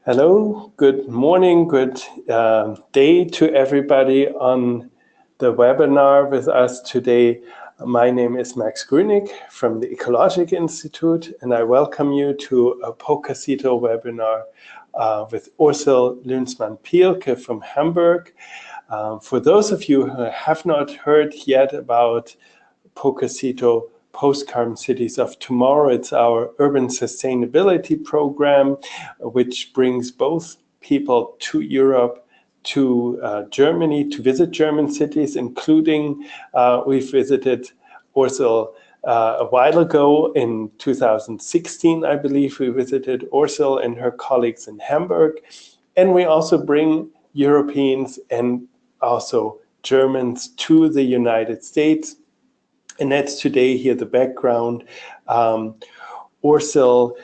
Hello, good morning, good day to everybody on the webinar with us today. My name is Max Grünig from the Ecologic Institute, and I welcome you to a POCACITO webinar with Ursel Luensmann-Pielke from Hamburg. For those of you who have not heard yet about POCACITO, Postcard Cities of Tomorrow. It's our urban sustainability program, which brings both people to Europe, to Germany, to visit German cities, including we've visited Ursel a while ago in 2016, I believe. We visited Ursel and her colleagues in Hamburg. And we also bring Europeans and also Germans to the United States. And that's today here, the background. Ursel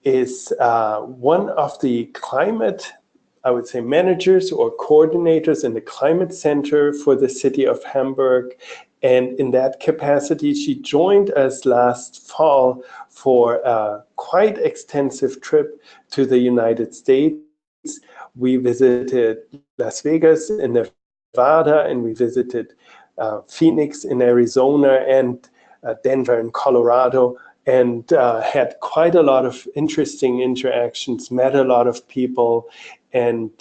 is one of the climate, I would say, managers or coordinators in the Climate Center for the City of Hamburg. And in that capacity, she joined us last fall for a quite extensive trip to the United States. We visited Las Vegas in Nevada, and we visited Phoenix in Arizona, and Denver in Colorado, and had quite a lot of interesting interactions, met a lot of people. And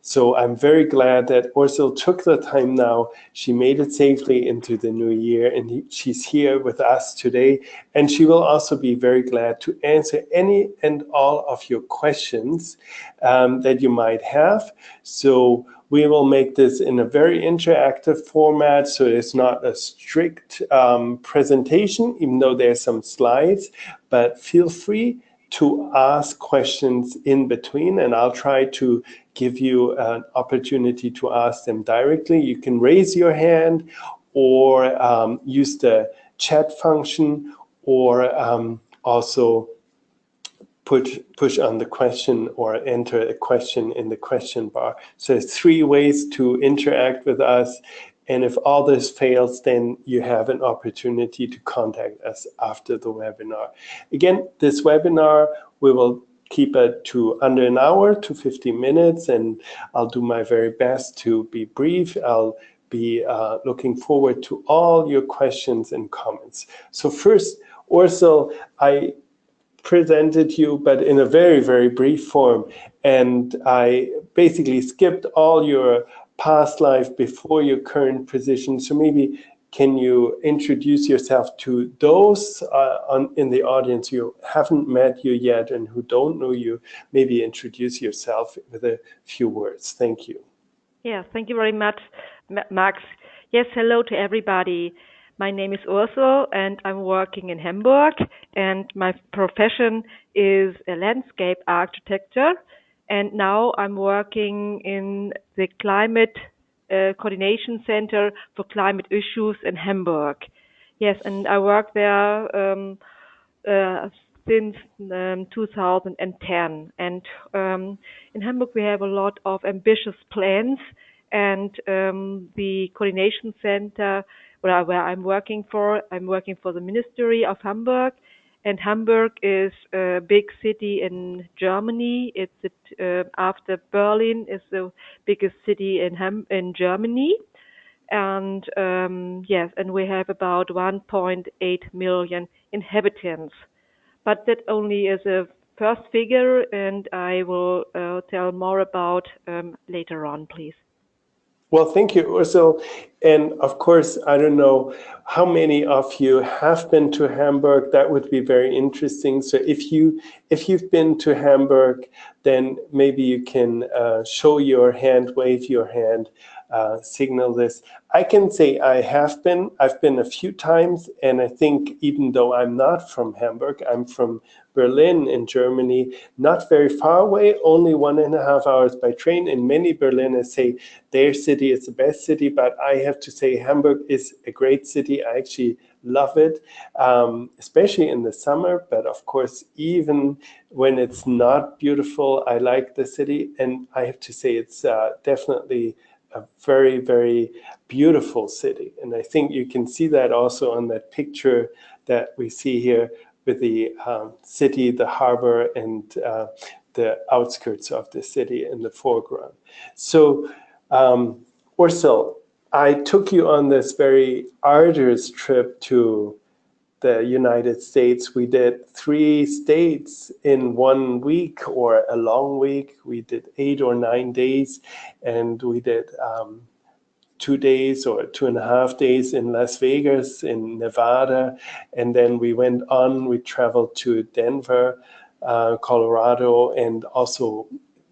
so I'm very glad that Ursel took the time now. She made it safely into the new year, and she's here with us today. And she will also be very glad to answer any and all of your questions that you might have. So we will make this in a very interactive format, so it's not a strict presentation, even though there's some slides, but feel free to ask questions in between, and I'll try to give you an opportunity to ask them directly. You can raise your hand or use the chat function, or also push on the question or enter a question in the question bar. So there's 3 ways to interact with us. And if all this fails, then you have an opportunity to contact us after the webinar. Again, this webinar, we will keep it to under an hour to 50 minutes, and I'll do my very best to be brief. I'll be looking forward to all your questions and comments. So first, Ursel, I presented you, but in a very, very brief form. And I basically skipped all your past life before your current position. So maybe can you introduce yourself to those in the audience who haven't met you yet and who don't know you? Maybe introduce yourself with a few words. Thank you. Yeah, thank you very much, Max. Yes, hello to everybody. My name is Ursel, and I'm working in Hamburg, and my profession is a landscape architecture. And now I'm working in the Climate Coordination Center for Climate Issues in Hamburg. Yes, and I work there since 2010. And in Hamburg, we have a lot of ambitious plans, and the Coordination Center where I'm working for the Ministry of Hamburg, and Hamburg is a big city in Germany. It's after Berlin is the biggest city in Germany, and yes, and we have about 1.8 million inhabitants. But that only is a first figure, and I will tell more about later on, please. Well, thank you, Ursel. And of course, I don't know how many of you have been to Hamburg. That would be very interesting. So if you've been to Hamburg, then maybe you can show your hand, wave your hand, signal this. I can say I have been. I've been a few times, and I think even though I'm not from Hamburg, I'm from Berlin in Germany, not very far away, only 1.5 hours by train. And many Berliners say their city is the best city, but I have to say Hamburg is a great city. I actually love it, especially in the summer. But of course, even when it's not beautiful, I like the city. And I have to say it's definitely a very, very beautiful city. And I think you can see that also on that picture that we see here with the city, the harbor, and the outskirts of the city in the foreground. So, Ursel, I took you on this very arduous trip to the United States. We did 3 states in 1 week, or a long week. We did 8 or 9 days, and we did 2 days or 2.5 days in Las Vegas, in Nevada, and then we went on. We traveled to Denver, Colorado, and also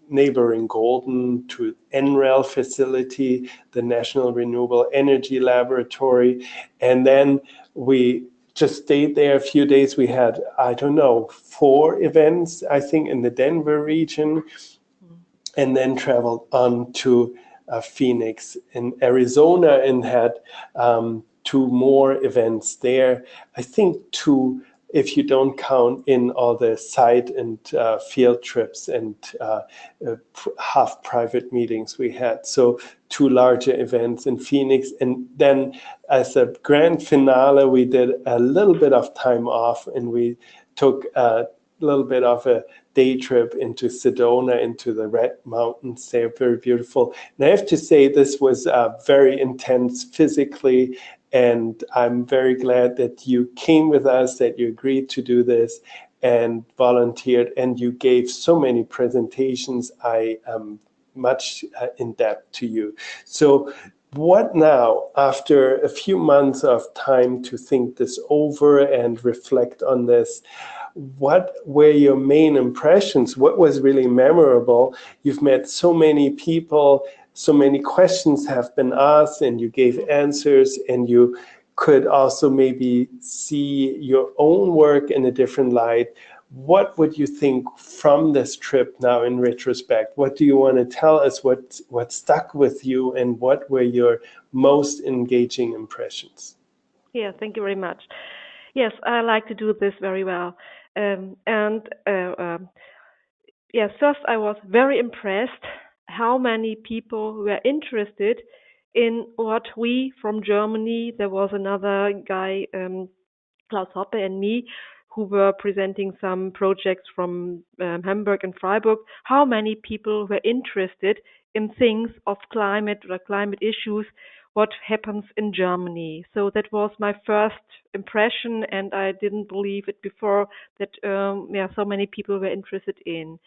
neighboring Golden, to NREL facility, the National Renewable Energy Laboratory, and then we just stayed there a few days. We had, I don't know, 4 events, I think, in the Denver region, and then traveled on to Phoenix in Arizona, and had 2 more events there. I think 2, if you don't count in all the site and field trips and half private meetings we had. So 2 larger events in Phoenix. And then as a grand finale, we did a little bit of time off, and we took a little bit of a day trip into Sedona, into the Red Mountains. They're very beautiful. And I have to say, this was very intense physically, and I'm very glad that you came with us, that you agreed to do this and volunteered, and you gave so many presentations. I am much in debt to you. So what now, after a few months of time to think this over and reflect on this, what were your main impressions? What was really memorable? You've met so many people, so many questions have been asked, and you gave answers, and you could also maybe see your own work in a different light. What would you think from this trip now in retrospect? What do you want to tell us? What stuck with you, and what were your most engaging impressions? Yeah, thank you very much. Yes, I like to do this very well. And Yes, first I was very impressed how many people were interested in what we from Germany. There was another guy, Klaus Hoppe, and me, who were presenting some projects from Hamburg and Freiburg. How many people were interested in things of climate or climate issues, what happens in Germany. So that was my first impression, and I didn't believe it before that so many people were interested in.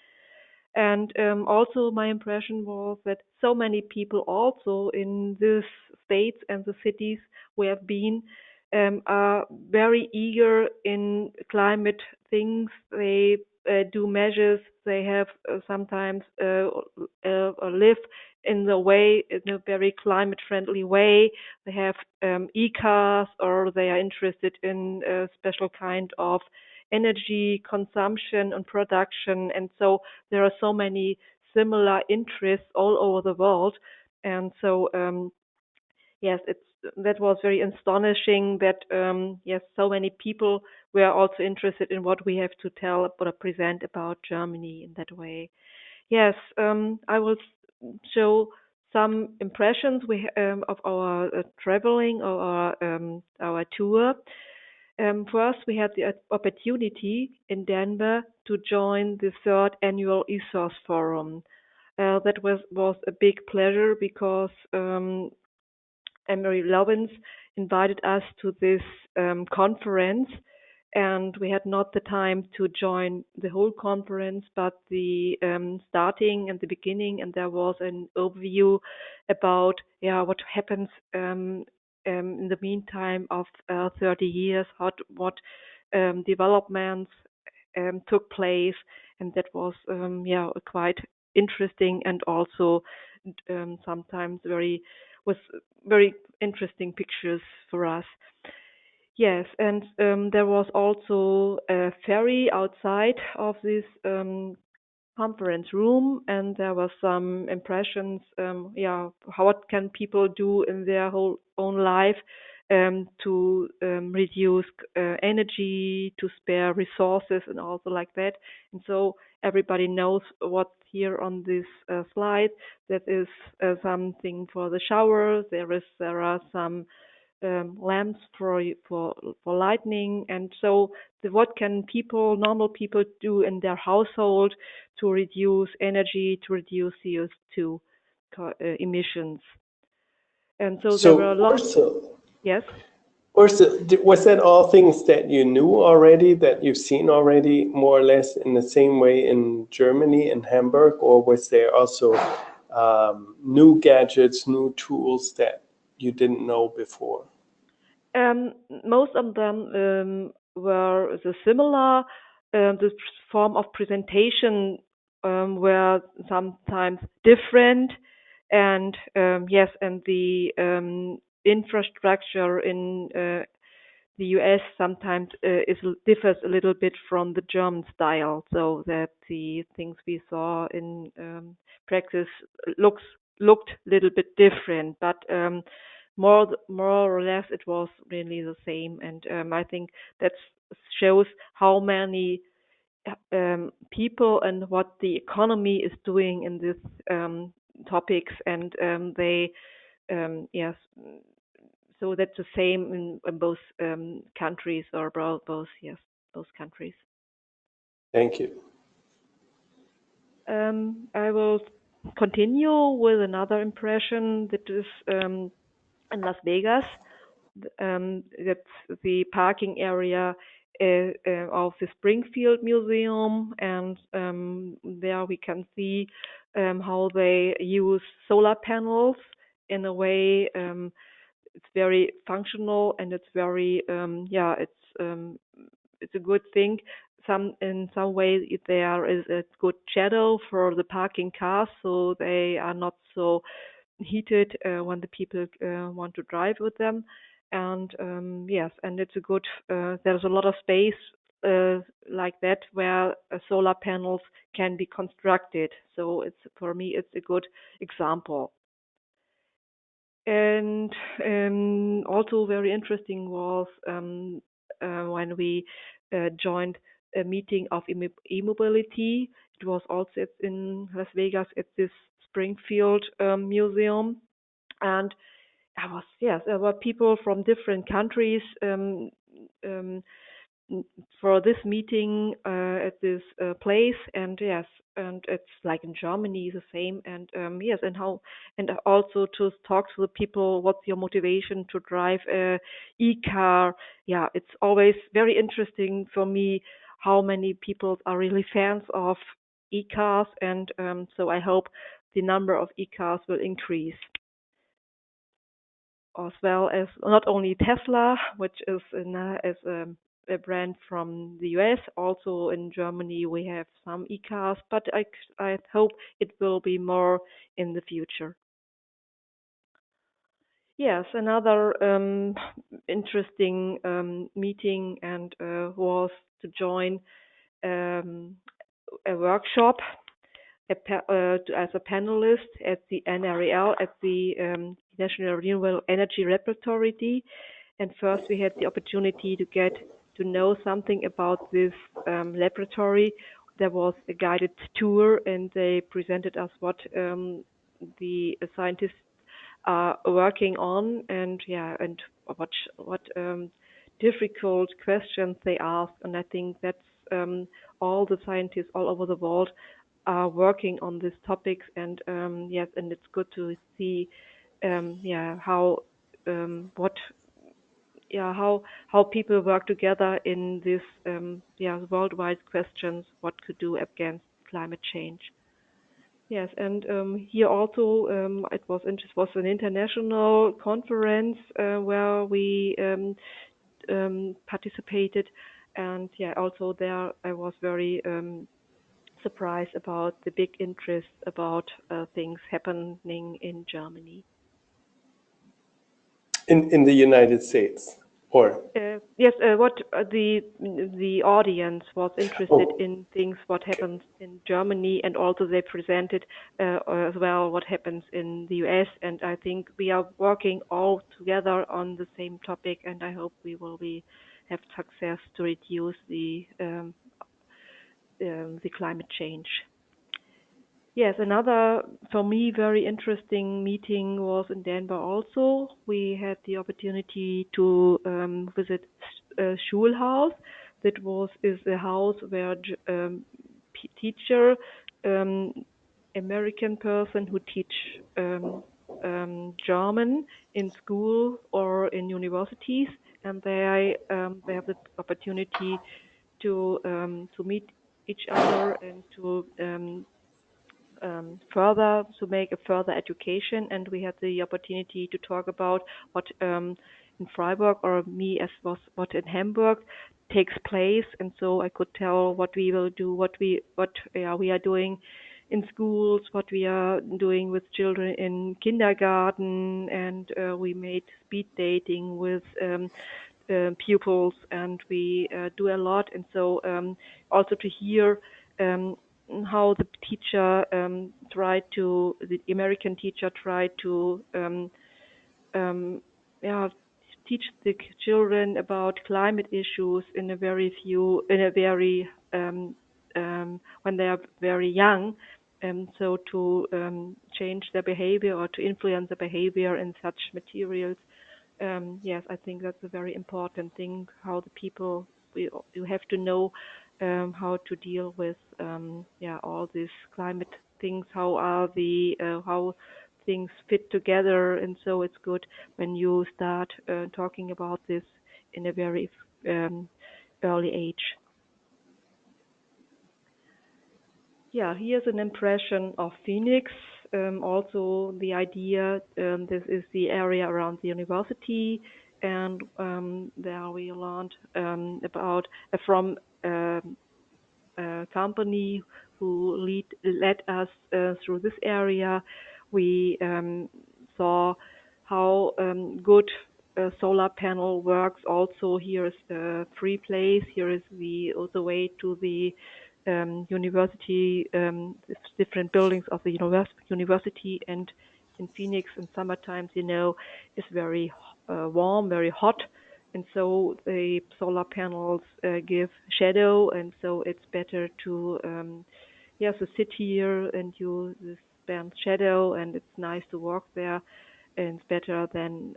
And also, my impression was that so many people, also in these states and the cities we have been, are very eager in climate things. They do measures. They have sometimes live in the way, in a very climate-friendly way. They have e-cars, or they are interested in a special kind of energy consumption and production. And so there are so many similar interests all over the world. And so, yes, that was very astonishing that, yes, so many people were also interested in what we have to tell or present about Germany in that way. Yes, I will show some impressions of our traveling, or our tour. First, we had the opportunity in Denver to join the 3rd annual ESOS Forum. That was a big pleasure, because Emery Lovins invited us to this conference, and we had not the time to join the whole conference, but the starting and the beginning, and there was an overview about what happens in the meantime of 30 years, what developments took place, and that was quite interesting, and also sometimes was very interesting pictures for us. Yes, and there was also a ferry outside of this conference room, and there were some impressions. What can people do in their whole own life to reduce energy, to spare resources, and also like that. And so everybody knows what here on this slide. That is something for the shower. There are some lamps for lighting, and so what can normal people do in their household to reduce energy, to reduce CO2 emissions. And so there were a So, lot. Ursel, Yes. was that all things that you knew already, that you've seen already, more or less in the same way in Germany, in Hamburg, or was there also new gadgets, new tools that you didn't know before? Most of them were the similar. The form of presentation were sometimes different, and yes, and the infrastructure in the US sometimes differs a little bit from the German style, so that the things we saw in practice looked a little bit different, but more or less it was really the same. And I think that shows how many people and what the economy is doing in these topics, and they yes, so that's the same in both countries, or both countries. Thank you. I will continue with another impression that is in Las Vegas. That's the parking area of the Springfield Museum, and there we can see how they use solar panels in a way. It's very functional, and it's very it's a good thing. In some ways there is a good shadow for the parking cars, so they are not so heated when the people want to drive with them. And yes, and it's a good. There's a lot of space like that where solar panels can be constructed. So it's, for me, it's a good example. And also very interesting was when we joined a meeting of e-mobility. It was also in Las Vegas at this Springfield Museum, and there were people from different countries um, for this meeting at this place. And yes, and it's like in Germany the same. And yes, and also to talk to the people, what's your motivation to drive a e-car. Yeah, it's always very interesting for me how many people are really fans of e-cars, and so I hope the number of e-cars will increase, as well as not only Tesla, which is as a brand from the US. Also in Germany, we have some e-cars, but I hope it will be more in the future. Yes, another interesting meeting and was to join um, a workshop as a panelist at the NREL, at the National Renewable Energy Laboratory. And first, we had the opportunity to get to know something about this laboratory. There was a guided tour, and they presented us what the scientists are working on, and what difficult questions they ask. And I think that's all the scientists all over the world are working on these topics. And yes, and it's good to see how what how people work together in this worldwide questions, what to do against climate change. Yes, and here also was an international conference where we participated, and yeah, also there I was very surprised about the big interest about things happening in Germany. In the United States, or Yes, what the audience was interested oh, in things what okay. happens in Germany, and also they presented as well what happens in the US. And I think we are working all together on the same topic, and I hope we will have success to reduce the climate change. Yes, another for me very interesting meeting was in Denver also. We had the opportunity to visit a Schulhaus. That is a house where teacher, um, American person who teach German in school or in universities, and they have the opportunity to meet each other and to further to make a further education, and we had the opportunity to talk about what in Freiburg or me as was what in Hamburg takes place, and so I could tell what we will do, what we are doing in schools, what we are doing with children in kindergarten, and we made speed dating with pupils, and we do a lot, and so also to hear um, how the American teacher tried to yeah, teach the children about climate issues in a very when they are very young, so to change their behavior or to influence the behavior in such materials. Yes, I think that's a very important thing. How the people you have to know how to deal with all these climate things. How things fit together, and so it's good when you start talking about this in a very um, early age. Yeah, here's an impression of Phoenix. Also, the idea this is the area around the university, and there we learned about from a company who led us through this area. We saw how good a solar panel works. Also, here is a free place. Here is the way to the university, different buildings of the university, and in Phoenix in summer times, is very warm, very hot, and so the solar panels give shadow, and so it's better to to sit here and you spend shadow, and it's nice to walk there, and it's better than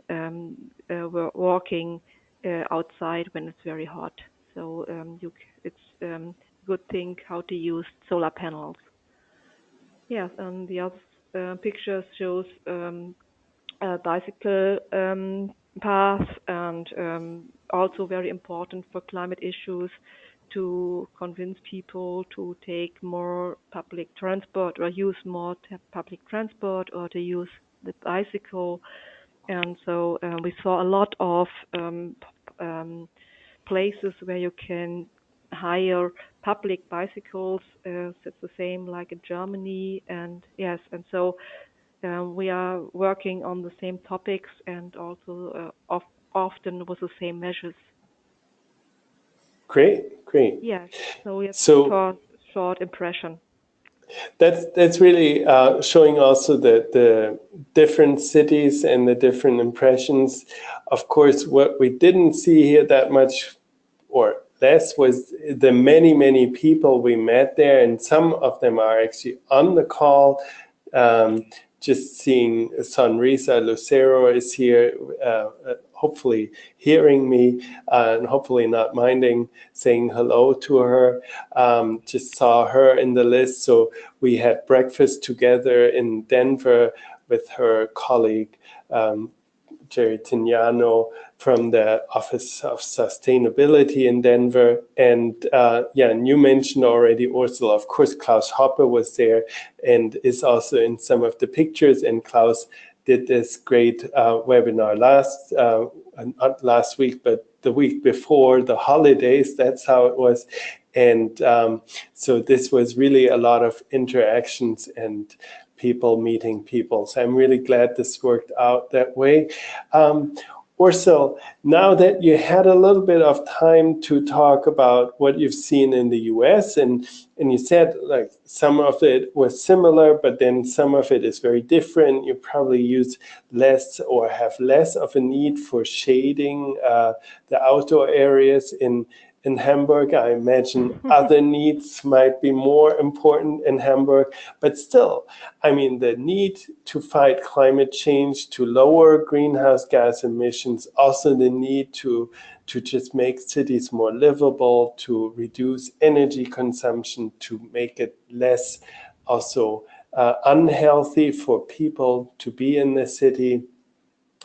walking outside when it's very hot. So it's good thing how to use solar panels. Yes, and the other picture shows a bicycle path, and also very important for climate issues to convince people to take more public transport or use more public transport or to use the bicycle. And so we saw a lot of places where you can hire public bicycles. It's the same like in Germany, and yes, and so we are working on the same topics and also often with the same measures. Great, great. Yes, so it's So for short impression. that's really showing also the different cities and the different impressions. Of course, what we didn't see here that much or less was the many people we met there, and some of them are actually on the call. Um, just seeing Sonrisa Lucero is here, hopefully hearing me and hopefully not minding saying hello to her. Just saw her in the list. So we had breakfast together in Denver with her colleague, Jerry Tignano from the Office of Sustainability in Denver. And and you mentioned already, Ursula, of course, Klaus Hoppe was there and is also in some of the pictures. And Klaus did this great webinar not last week, but the week before the holidays. That's how it was. And so this was really a lot of interactions and people meeting people. So I'm really glad this worked out that way. Ursel, now that you had a little bit of time to talk about what you've seen in the US, and you said like some of it was similar, but then some of it is very different. You probably use less or have less of a need for shading the outdoor areas in Hamburg. I imagine other needs might be more important in Hamburg, but still, I mean, the need to fight climate change, to lower greenhouse gas emissions, also the need to just make cities more livable, to reduce energy consumption, to make it less also unhealthy for people to be in the city.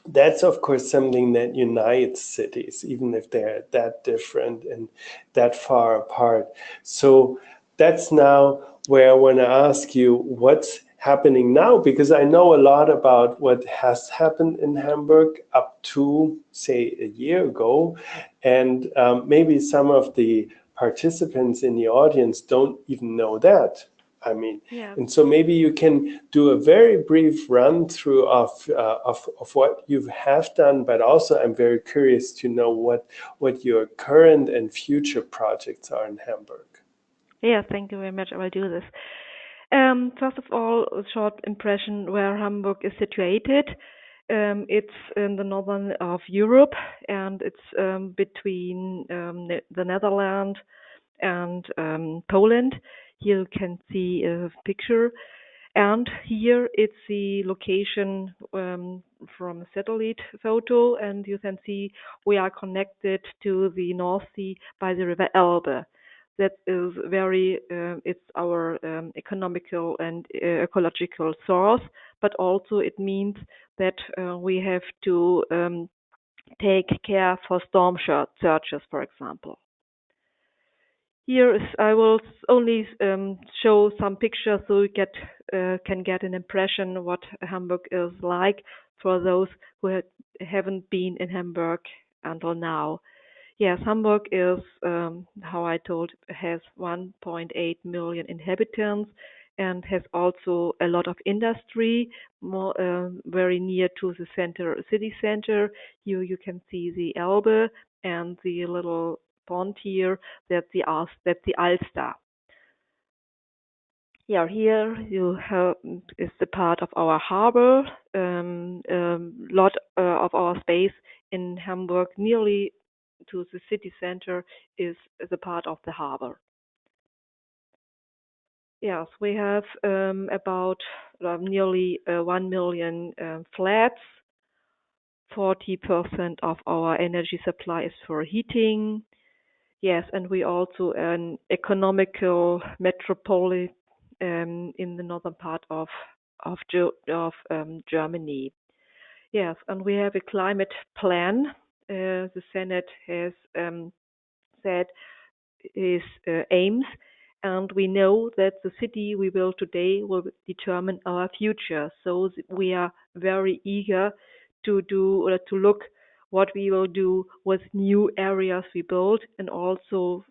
That's, of course, something that unites cities, even if they're that different and that far apart. So that's now where I want to ask you what's happening now, because I know a lot about what has happened in Hamburg up to, say, a year ago. And maybe some of the participants in the audience don't even know that. I mean, Yeah. and so maybe you can do a very brief run through of what you have done, but also I'm very curious to know what your current and future projects are in Hamburg. Yeah, thank you very much. I will do this. First of all, a short impression where Hamburg is situated. It's in the northern of Europe, and it's between the Netherlands and Poland. Here you can see a picture, and here it's the location from a satellite photo, and you can see we are connected to the North Sea by the River Elbe. That is it's our economical and ecological source, but also it means that we have to take care for storm surges, for example. Here is, I will only show some pictures so you can get an impression what Hamburg is like for those who haven't been in Hamburg until now. Yes, Hamburg is, how I told, has 1.8 million inhabitants and has also a lot of industry, very near to the city center. You can see the Elbe and the little pond here, that's the Alster. Yeah, here you have is the part of our harbor. Lot of our space in Hamburg, nearly to the city center, is the part of the harbor. Yes, we have about nearly 1 million flats. 40% of our energy supply is for heating. Yes, and we also an economical metropolis in the northern part of Germany. Yes, and we have a climate plan. The Senate has said his aims, and we know that the city we build today will determine our future. So we are very eager to do or to look what we will do with new areas we build, and also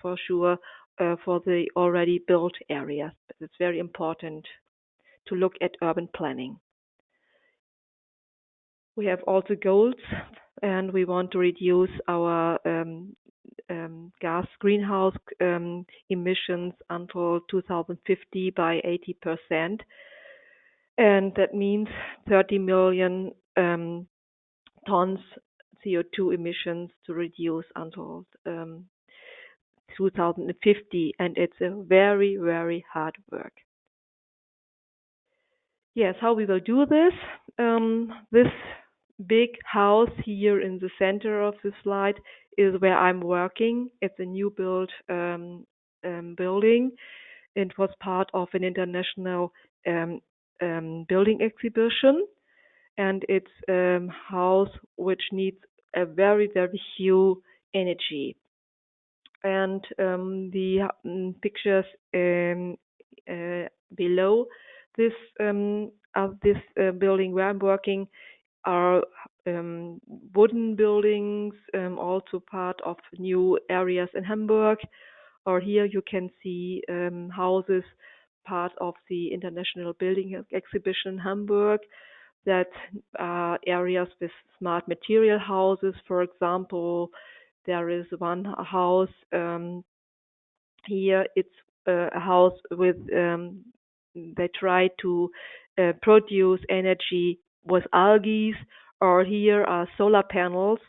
for sure for the already built areas. It's very important to look at urban planning. We have also goals, and we want to reduce our gas greenhouse emissions until 2050 by 80%. And that means 30 million tons CO2 emissions to reduce until 2050. And it's a very, very hard work. Yes, how we will do this? This big house here in the center of the slide is where I'm working. It's a new build building. It was part of an international building exhibition, and it's a house which needs a very, very few energy. And the pictures below this building where I'm working are wooden buildings, also part of new areas in Hamburg. Or here you can see houses, part of the International Building Exhibition in Hamburg, that are areas with smart material houses. For example, there is one house here. It's a house with they try to produce energy with algae, or here are solar panels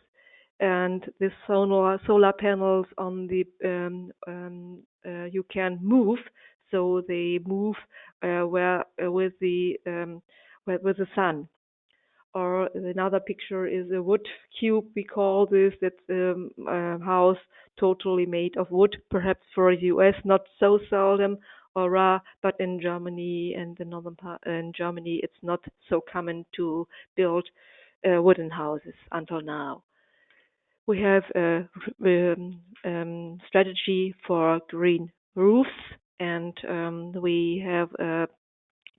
and this solar panels on the you can move, so they move where with the sun. Or another picture is a wood cube, we call this. That's a house totally made of wood, perhaps for the US not so seldom or rare, but in Germany and the northern part in Germany it's not so common to build wooden houses until now. We have a strategy for green roofs, and we have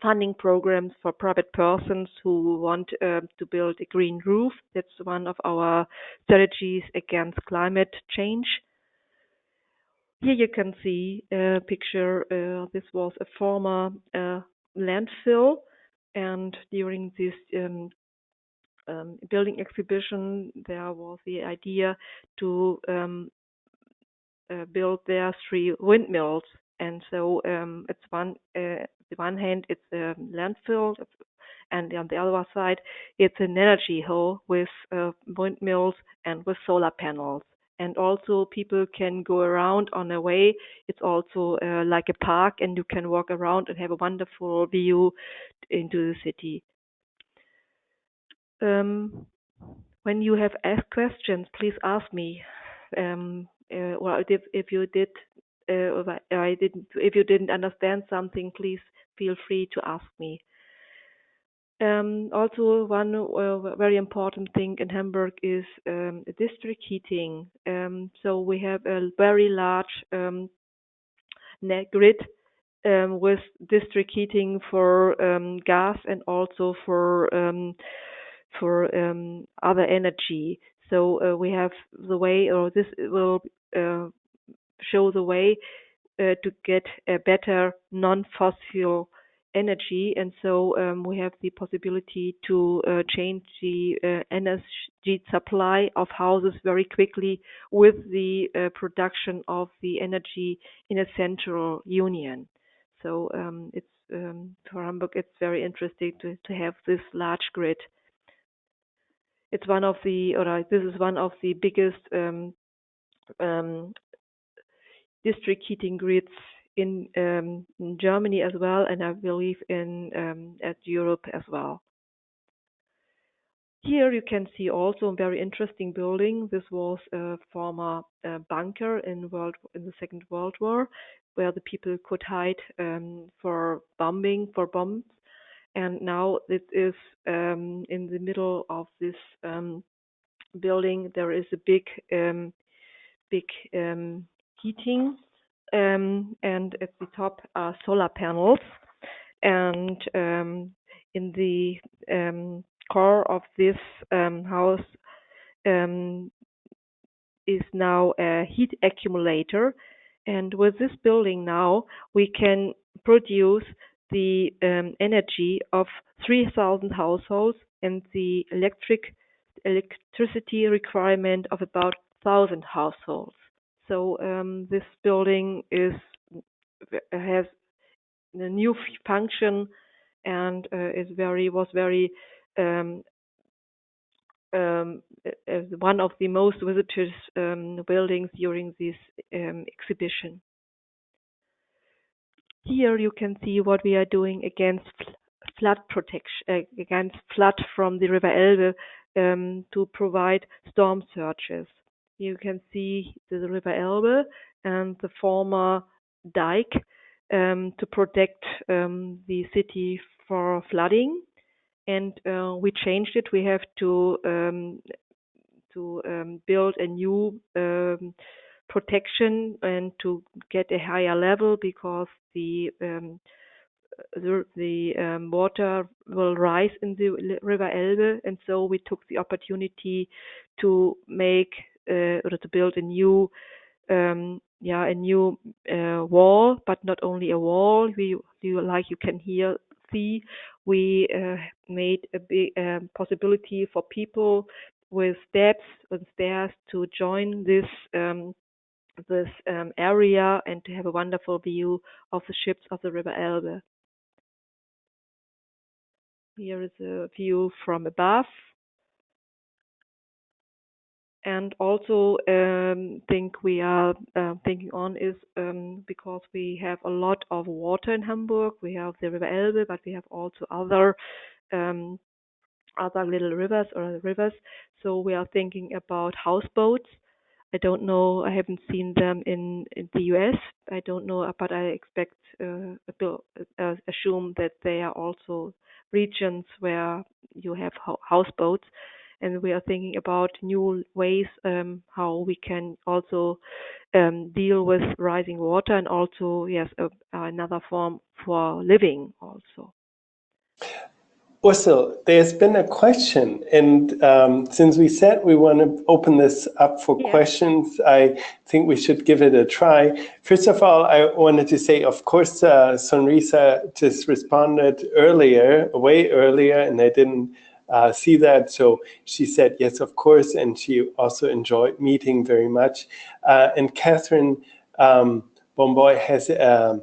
funding programs for private persons who want to build a green roof. That's one of our strategies against climate change. Here you can see a picture. This was a former landfill, and during this building exhibition, there was the idea to build there 3 windmills. And so it's the one hand it's a landfill, and on the other side it's an energy hill with windmills and with solar panels. And also people can go around on a way. It's also like a park, and you can walk around and have a wonderful view into the city. When you have asked questions, please ask me. Or if you did, if you didn't understand something, please feel free to ask me. Also, one very important thing in Hamburg is district heating. So we have a very large grid with district heating for gas and also for other energy. So we have the way, or this will show the way to get a better non-fossil energy, and so we have the possibility to change the energy supply of houses very quickly with the production of the energy in a central union. So it's for Hamburg, it's very interesting to have this large grid. It's one of the, or this is one of the biggest district heating grids in Germany as well, and I believe in at Europe as well. Here you can see also a very interesting building. This was a former bunker in the Second World War, where the people could hide for bombs. And now it is in the middle of this building. There is a big heating, and at the top are solar panels, and in the core of this house is now a heat accumulator, and with this building now we can produce the energy of 3,000 households and the electricity requirement of about 1,000 households. So this building has a new function and was very one of the most visited buildings during this exhibition. Here you can see what we are doing against flood protection, against flood from the River Elbe, to provide storm surges. You can see the River Elbe and the former dike to protect the city for flooding, and we changed it. We have to build a new protection and to get a higher level, because the water will rise in the River Elbe, and so we took the opportunity to make or to build a new wall, but not only a wall. Like you can see, we made a big possibility for people with steps and stairs to join this area and to have a wonderful view of the ships of the River Elbe. Here is a view from above. And also, think we are thinking on is because we have a lot of water in Hamburg. We have the River Elbe, but we have also um, other little rivers or rivers. So we are thinking about houseboats. I don't know. I haven't seen them in the US. I don't know, but I expect assume that they are also regions where you have houseboats, and we are thinking about new ways how we can also deal with rising water, and also yes, another form for living also. Ursel, there's been a question, and since we said we want to open this up for Yeah. questions, I think we should give it a try. First of all, I wanted to say, of course, Sonrisa just responded earlier, way earlier, and I didn't see that. So she said, yes, of course, and she also enjoyed meeting very much. And Catherine Bomboy has a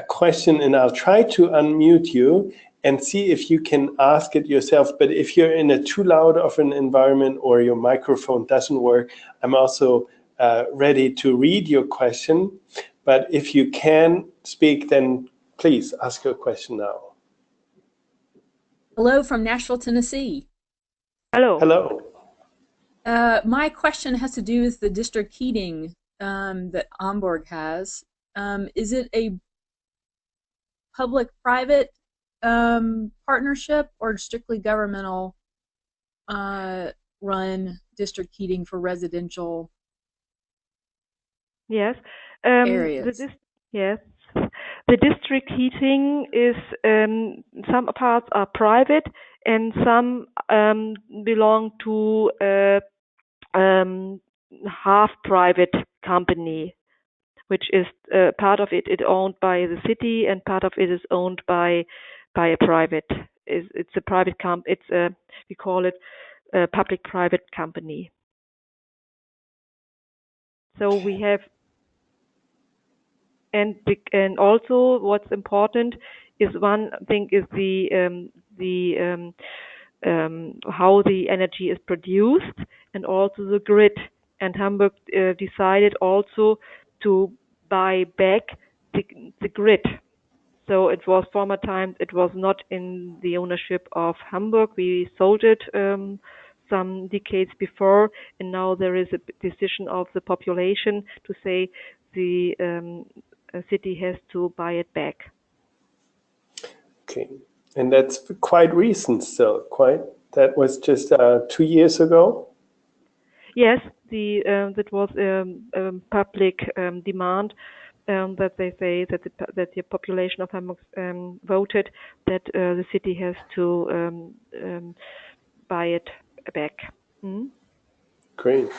question, and I'll try to unmute you and see if you can ask it yourself. But if you're in a too loud of an environment or your microphone doesn't work, I'm also ready to read your question. But if you can speak, then please ask your question now. Hello from Nashville, Tennessee. Hello. Hello. My question has to do with the district heating that Hamburg has. Is it a public-private partnership or strictly governmental run district heating for residential areas? Yes. The district heating is some parts are private and some belong to half private company, which is part of it owned by the city and part of it is owned by a private. It's a private we call it a public-private company. So we have, and also what's important is one thing is how the energy is produced and also the grid. And Hamburg decided also to buy back the grid. So it was former times, it was not in the ownership of Hamburg. We sold it some decades before, and now there is a decision of the population to say the city has to buy it back. Okay, and that's quite recent still, that was just 2 years ago? Yes, that was public demand. That they say that the population of Hamburg voted that the city has to buy it back. Mm-hmm. Great.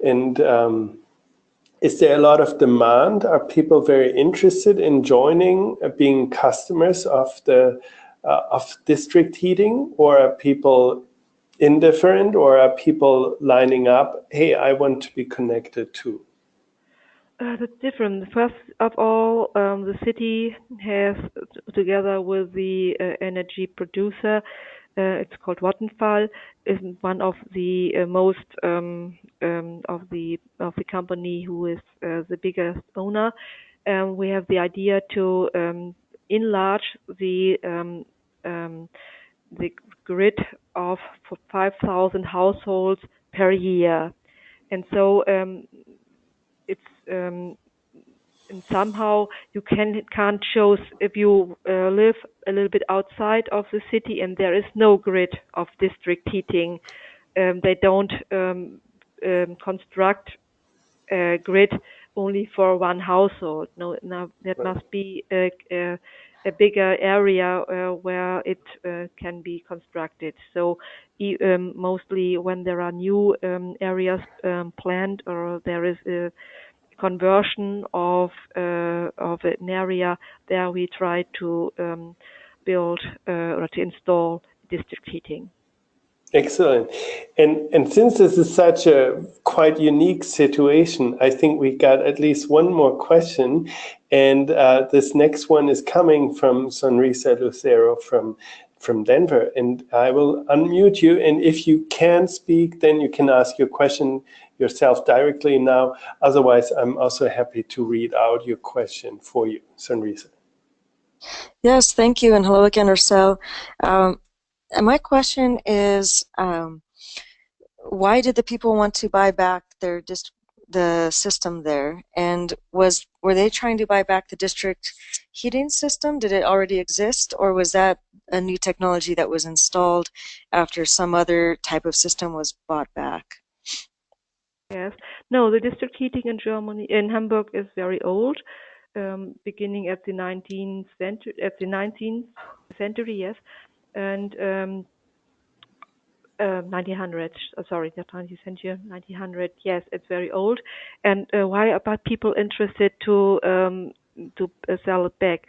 And is there a lot of demand? Are people very interested in joining, being customers of the of district heating, or are people indifferent, or are people lining up? Hey, I want to be connected too. That's different. First of all, the city has, together with the energy producer, it's called Vattenfall, is one of the most of the company who is the biggest owner. We have the idea to enlarge the grid of 5,000 households per year, and so it's and somehow you can't choose if you live a little bit outside of the city and there is no grid of district heating. They don't construct a grid only for one household. No, that must be a bigger area where it can be constructed. So mostly when there are new areas planned, or there is a conversion of an area, there we try to build or to install district heating. Excellent. And since this is such a quite unique situation, I think we got at least one more question. And this next one is coming from Sonrisa Lucero from Denver. And I will unmute you. And if you can speak, then you can ask your question yourself directly now. Otherwise, I'm also happy to read out your question for you, Sunrisa. Yes, thank you, and hello again, Ursel. And my question is, why did the people want to buy back the system there? And were they trying to buy back the district heating system? Did it already exist, or was that a new technology that was installed after some other type of system was bought back? Yes. No, the district heating in Germany, in Hamburg, is very old, beginning at the 19th century, yes, and 1900. Sorry, not 19th century, 1900. Yes, it's very old. And why are people interested to sell it back?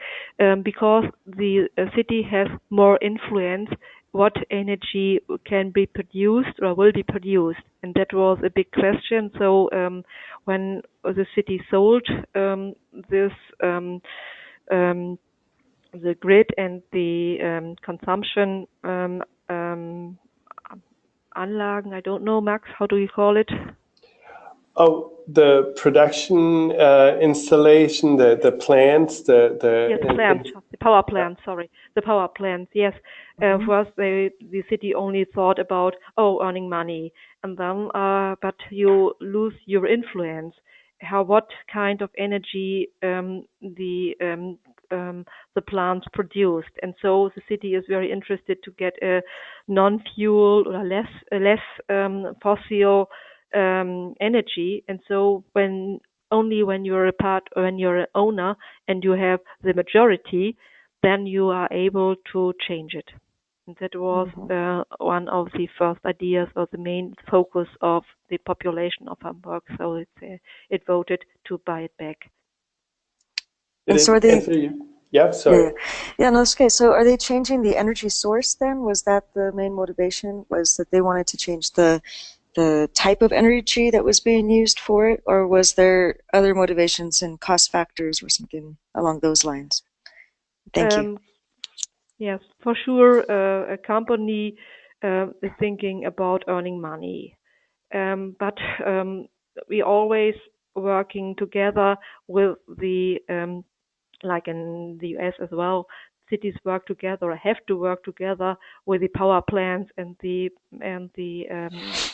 Because the city has more influence what energy can be produced or will be produced, and that was a big question. So when the city sold this the grid and the consumption Anlagen, I don't know, Max, how do you call it? Oh, the production installation, the plants, yes, the power plant. Sorry, the power plants. Yes, first the city only thought about earning money, and then but you lose your influence. What kind of energy the plants produced, and so the city is very interested to get a non-fuel or less fossil energy, and so when you're when you're an owner and you have the majority, then you are able to change it. And that was one of the first ideas or the main focus of the population of Hamburg. So it voted to buy it back. And so are they? Yeah, sorry. Yeah, no, it's okay. So are they changing the energy source then? Was that the main motivation? Was that they wanted to change the type of energy that was being used for it, or was there other motivations and cost factors or something along those lines? Thank you. Yes, for sure, a company is thinking about earning money, but we always working together with the like in the US as well. Cities work together or have to work together with the power plants and the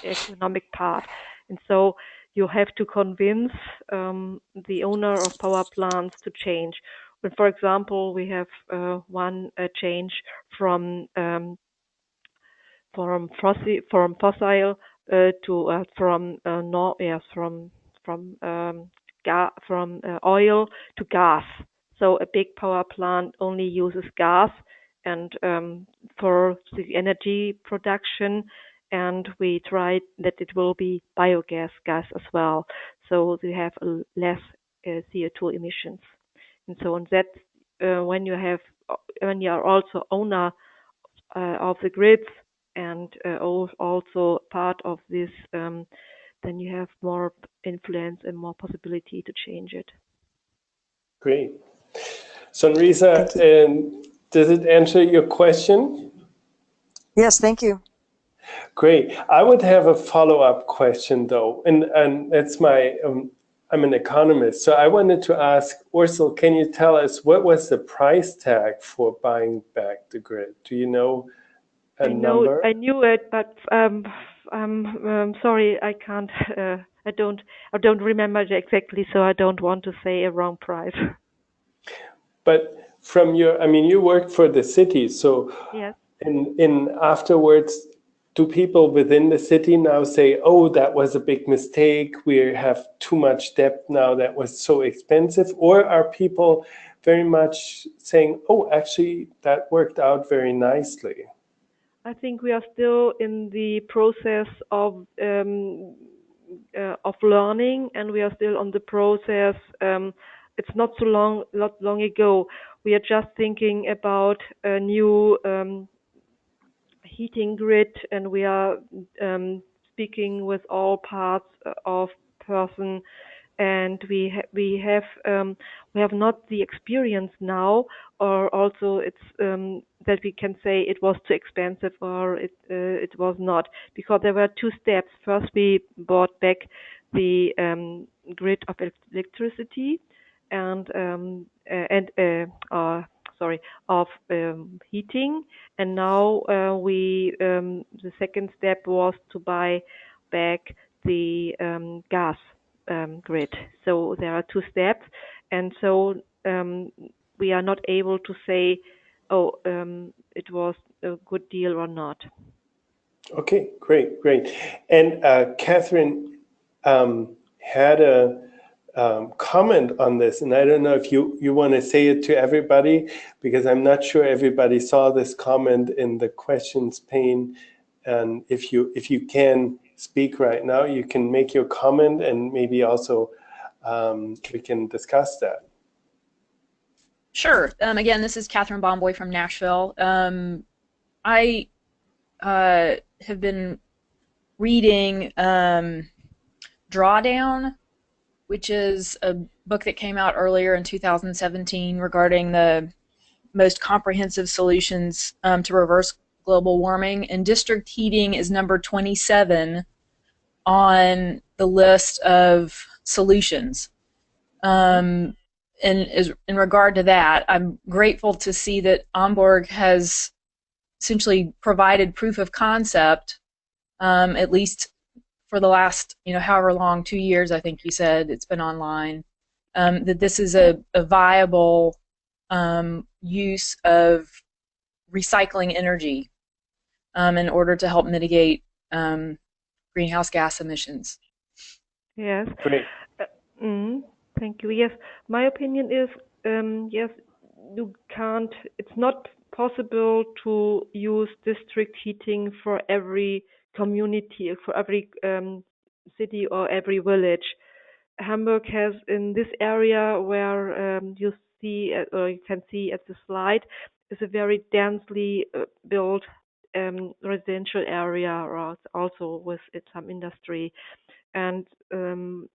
economic part, and so you have to convince the owner of power plants to change. When, for example, we have one change from fossil to from oil to gas. So a big power plant only uses gas and for the energy production, and we tried that it will be biogas gas as well. So we have less CO2 emissions, and so on that when you are also owner of the grids and also part of this, then you have more influence and more possibility to change it. Great. Sunrisa, does it answer your question? Yes, thank you. Great. I would have a follow-up question though, and that's my, I'm an economist, so I wanted to ask, Ursel, can you tell us what was the price tag for buying back the grid? Do you know a number? I knew it, but sorry, I can't. I don't remember exactly, so I don't want to say a wrong price. But from your, I mean, you worked for the city, so yes. In afterwards, do people within the city now say, oh, that was a big mistake, we have too much debt now, that was so expensive? Or are people very much saying, oh, actually, that worked out very nicely? I think we are still in the process of learning, and we are still on the process. It's not long ago. We are just thinking about a new heating grid, and we are speaking with all parts of person, and we have not the experience now, or also it's that we can say it was too expensive or it was not, because there were two steps. First, we bought back the grid of electricity and sorry, of heating, and now the second step was to buy back the gas grid. So there are two steps, and so we are not able to say, oh, it was a good deal or not. Okay, great. And Catherine had a comment on this, and I don't know if you want to say it to everybody, because I'm not sure everybody saw this comment in the questions pane. And if you can speak right now, you can make your comment, and maybe also we can discuss that. Sure. Again, this is Catherine Bomboy from Nashville. I have been reading Drawdown, which is a book that came out earlier in 2017 regarding the most comprehensive solutions to reverse global warming. And district heating is number 27 on the list of solutions. And in regard to that, I'm grateful to see that Hamburg has essentially provided proof of concept, at least for the last, however long, 2 years, I think you said it's been online, that this is a viable use of recycling energy in order to help mitigate greenhouse gas emissions. Yes. Great. Thank you. Yes, my opinion is, yes, you can't, it's not possible to use district heating for every community, for every city or every village. Hamburg has, in this area where you see, or you can see at the slide, is a very densely built residential area, or also with some industry. And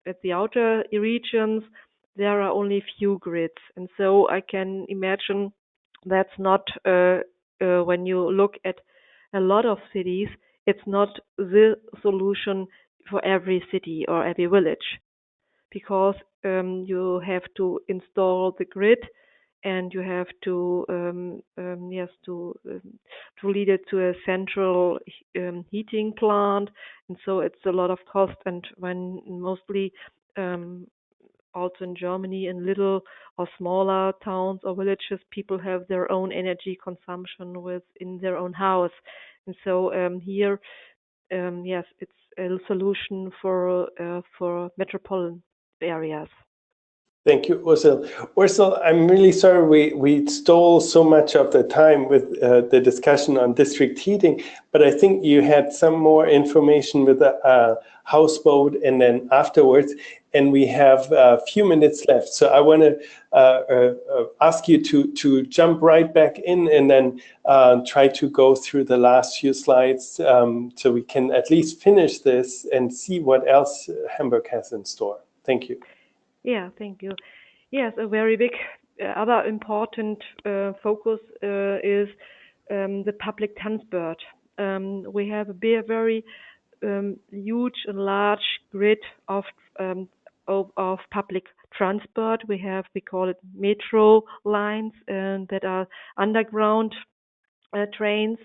at the outer regions, there are only few grids. And so I can imagine that's not, when you look at a lot of cities, it's not the solution for every city or every village, because you have to install the grid, and you have to to lead it to a central heating plant, and so it's a lot of cost. And when mostly also in Germany, in little or smaller towns or villages, people have their own energy consumption within their own house, and so here, yes, it's a solution for metropolitan areas. Thank you, Ursel. Ursel, I'm really sorry we stole so much of the time with the discussion on district heating, but I think you had some more information with the houseboat and then afterwards, and we have a few minutes left. So I want to ask you to jump right back in and then try to go through the last few slides so we can at least finish this and see what else Hamburg has in store. Thank you. Yeah, thank you. Yes, a very big other important focus is the public transport. We have a very huge and large grid of public transport. We call it metro lines, that are underground trains,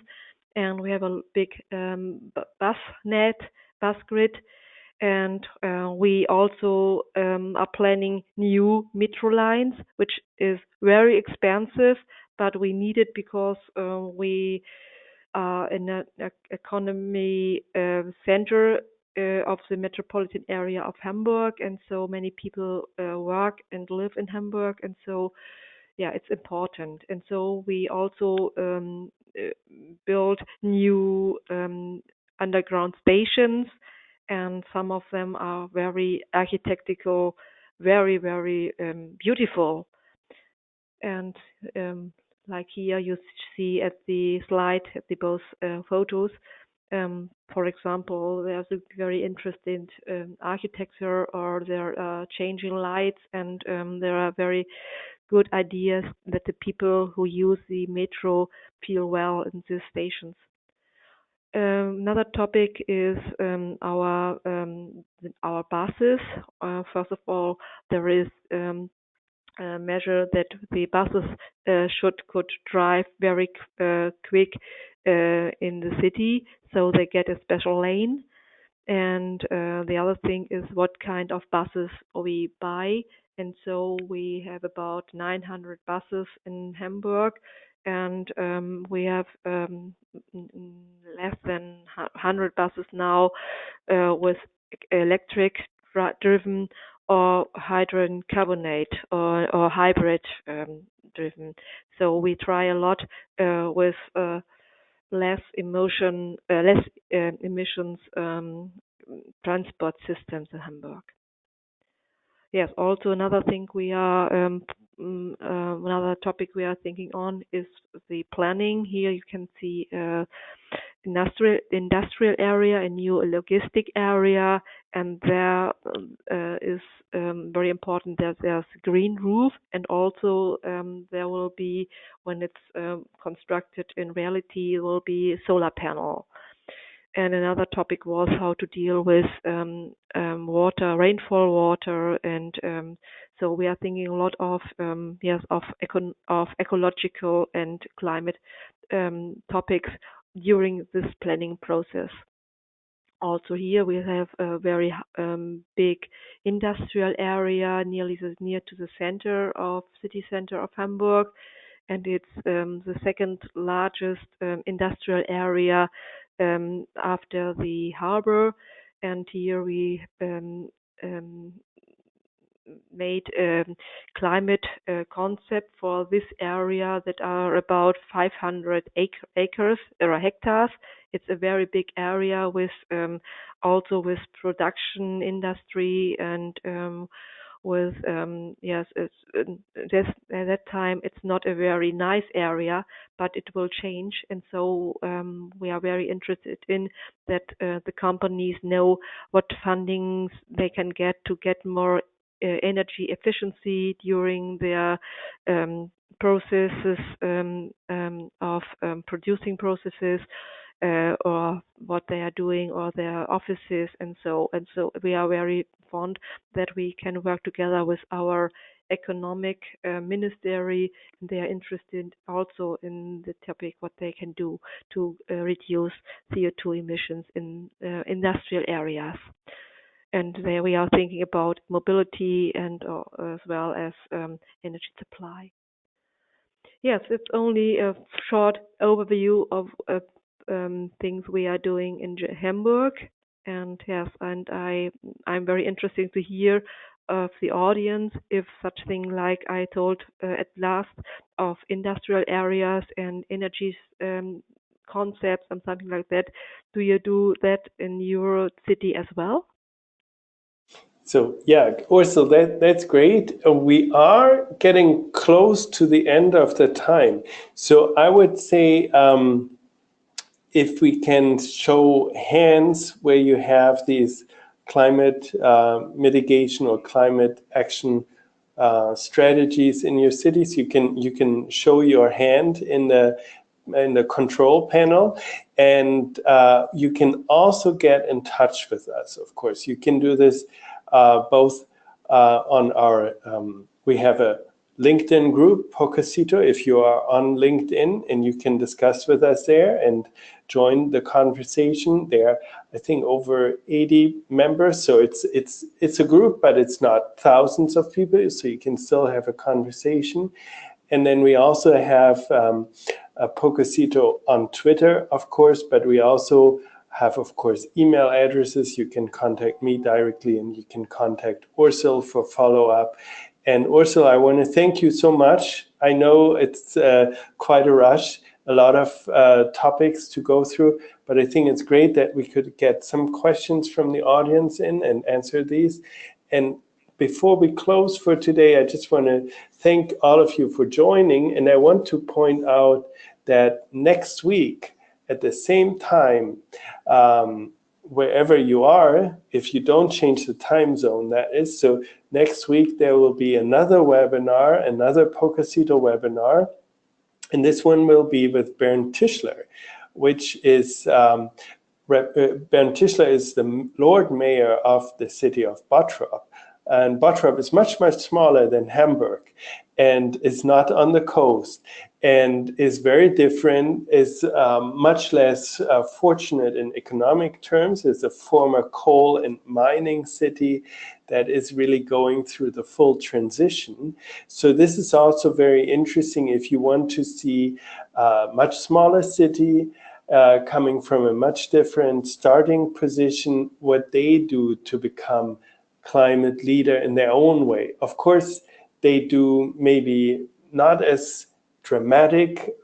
and we have a big bus grid. And we also are planning new metro lines, which is very expensive, but we need it because we are in an economy center of the metropolitan area of Hamburg, and so many people work and live in Hamburg, and so yeah, it's important. And so we also build new underground stations, and some of them are very architectural, very beautiful. And like here you see at the slide, at the both photos, For example, there's a very interesting architecture, or there are changing lights, and there are very good ideas that the people who use the metro feel well in these stations. Another topic is our buses. First of all, there is a measure that the buses could drive very quick in the city, so they get a special lane. And the other thing is what kind of buses we buy. And so we have about 900 buses in Hamburg, and we have less than 100 buses now with electric driven or hydrogen carbonate or hybrid driven. So we try a lot with less emissions transport systems in Hamburg. Yes, also another thing another topic we are thinking on is the planning. Here you can see industrial area, a new logistic area, and there is very important that there's green roof, and also there will be, when it's constructed in reality, there will be solar panel. And another topic was how to deal with water, rainfall water, and so we are thinking a lot of ecological and climate topics during this planning process. Also here we have a very big industrial area near to the city center of Hamburg, and it's the second largest industrial area after the harbor. And here we made a climate concept for this area that are about 500 acres or hectares. It's a very big area with also with production industry, and with at that time it's not a very nice area, but it will change. And so we are very interested in that the companies know what fundings they can get to get more energy efficiency during their processes of producing processes, or what they are doing, or their offices. And so we are very fond that we can work together with our economic ministry. They are interested also in the topic what they can do to reduce CO2 emissions in industrial areas. And there we are thinking about mobility and as well as energy supply. Yes, it's only a short overview of things we are doing in Hamburg. And yes, and I'm very interested to hear of the audience if such thing like I told at last of industrial areas and energy concepts and something like that. Do you do that in your city as well? So yeah, Ursel, that's great. We are getting close to the end of the time. So I would say if we can show hands where you have these climate mitigation or climate action strategies in your cities, you can show your hand in the control panel, and you can also get in touch with us. Of course, you can do this both on our, we have a LinkedIn group, POCACITO, if you are on LinkedIn, and you can discuss with us there and join the conversation. There are, I think, over 80 members, so it's a group, but it's not thousands of people, so you can still have a conversation. And then we also have a POCACITO on Twitter, of course, but we also have, of course, email addresses. You can contact me directly, and you can contact Ursel for follow-up. And Ursel, I want to thank you so much. I know it's quite a rush, a lot of topics to go through, but I think it's great that we could get some questions from the audience in and answer these. And before we close for today, I just want to thank all of you for joining. And I want to point out that next week at the same time, wherever you are, if you don't change the time zone, that is. So next week there will be another webinar, another POCACITO webinar, and this one will be with Bernd Tischler, which is Bernd Tischler is the Lord Mayor of the city of Bottrop. And Bottrop is much, much smaller than Hamburg and is not on the coast and is very different, is much less fortunate in economic terms. It's a former coal and mining city that is really going through the full transition. So this is also very interesting if you want to see a much smaller city coming from a much different starting position, what they do to become climate leader in their own way. Of course, they do maybe not as dramatic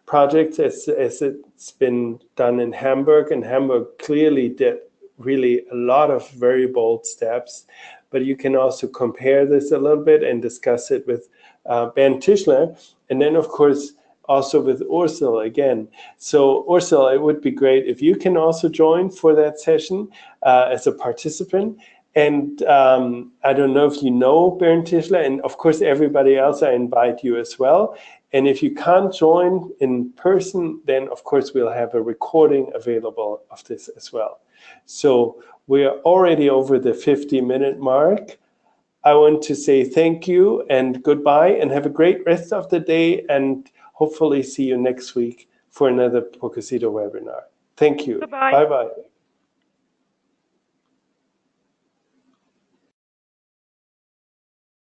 projects as it's been done in Hamburg, and Hamburg clearly did really a lot of very bold steps. But you can also compare this a little bit and discuss it with Bernd Tischler, and then of course also with Ursel again. So Ursel, it would be great if you can also join for that session as a participant. And I don't know if you know Bernd Tischler, and of course everybody else, I invite you as well. And if you can't join in person, then of course we'll have a recording available of this as well. So we are already over the 50-minute mark. I want to say thank you and goodbye, and have a great rest of the day, and hopefully see you next week for another POCACITO webinar. Thank you. Goodbye. Bye-bye.